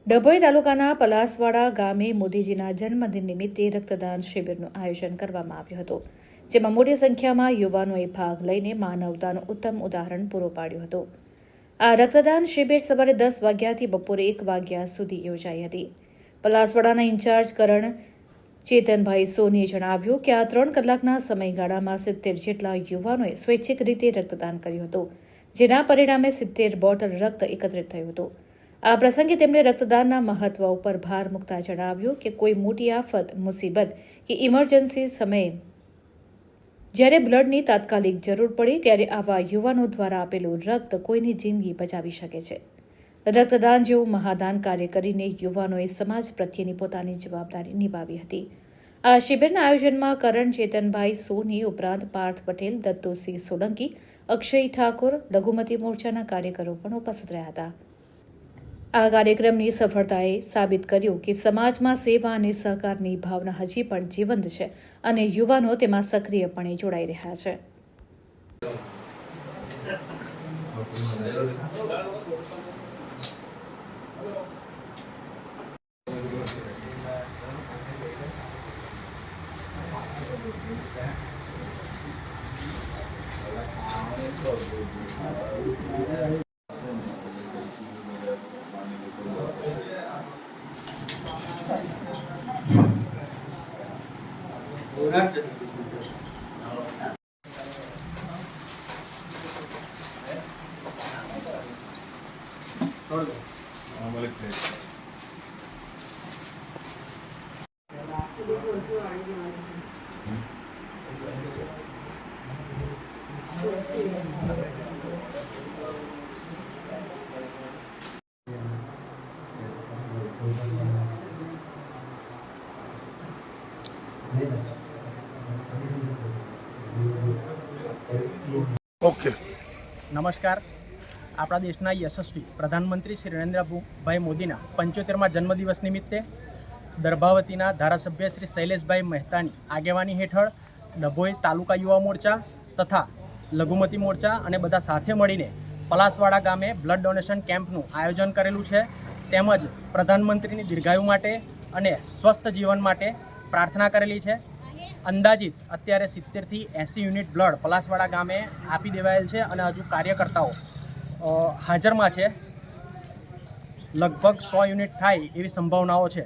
ડભોઈ તાલુકાના પલાસવાડા ગામે મોદીજીના જન્મદિન નિમિત્તે રક્તદાન શિબિરનું આયોજન કરવામાં આવ્યું હતું, જેમાં મોટી સંખ્યામાં યુવાનોએ ભાગ લઈને માનવતાનું ઉત્તમ ઉદાહરણ પૂરું પાડ્યું હતું. આ રક્તદાન શિબિર સવારે 10 વાગ્યાથી બપોરે 1 વાગ્યા સુધી યોજાઈ હતી. પલાસવાડાના ઇન્ચાર્જ કરણ ચેતનભાઈ સોનીએ જણાવ્યું કે આ 3 કલાકના સમયગાળામાં 70 જેટલા યુવાનોએ સ્વૈચ્છિક રીતે રક્તદાન કર્યું હતું, જેના પરિણામે 70 બોટલ રક્ત એકત્રિત થયું હતું. આ પ્રસંગે તેમણે રક્તદાનના મહત્વ ઉપર ભાર મૂકતા જણાવ્યું કે કોઈ મોટી આફત, મુસીબત કે ઇમરજન્સી સમયે જ્યારે બ્લડની તાત્કાલિક જરૂર પડે ત્યારે આવા યુવાનો દ્વારા આપેલું રક્ત કોઈની જિંદગી બચાવી શકે છે. રક્તદાન જેવું મહાદાન કાર્ય કરીને યુવાનોએ સમાજ પ્રત્યેની પોતાની જવાબદારી નિભાવી હતી. આ શિબિરના આયોજનમાં કરણ ચેતનભાઈ સોની ઉપરાંત પાર્થ પટેલ, દત્તુસિંહ સોલંકી, અક્ષય ઠાકોર, લઘુમતી મોરચાના કાર્યકરો પણ ઉપસ્થિત રહ્યા હતા. આ કાર્યક્રમની સફળતાએ સાબિત કર્યું કે સમાજમાં સેવા અને સહકારની ભાવના હજી પણ જીવંત છે અને યુવાનો તેમાં સક્રિયપણે જોડાઈ રહ્યા છે. ઓકે. નમસ્કાર. આપણા દેશના યશસ્વી પ્રધાનમંત્રી શ્રી નરેન્દ્રભાઈ મોદીના 75મા જન્મદિવસ નિમિત્તે દર્ભાવતીના ધારાસભ્ય શ્રી શૈલેષભાઈ મહેતાની આગેવાની હેઠળ ડભોઈ તાલુકા યુવા મોરચા તથા લઘુમતી મોરચા અને બધા સાથે મળીને પલાસવાડા ગામે બ્લડ ડોનેશન કેમ્પનું આયોજન કરેલું છે. તેમજ પ્રધાનમંત્રીની દીર્ઘાયુ માટે અને સ્વસ્થ જીવન માટે પ્રાર્થના કરેલી છે. અંદાજિત અત્યારે 70થી 80 યુનિટ બ્લડ પલાસવાડા ગામે આપી દેવાયેલ છે અને હજુ કાર્યકર્તાઓ હાજરમાં છે. લગભગ 100 યુનિટ થાય એવી સંભાવનાઓ છે.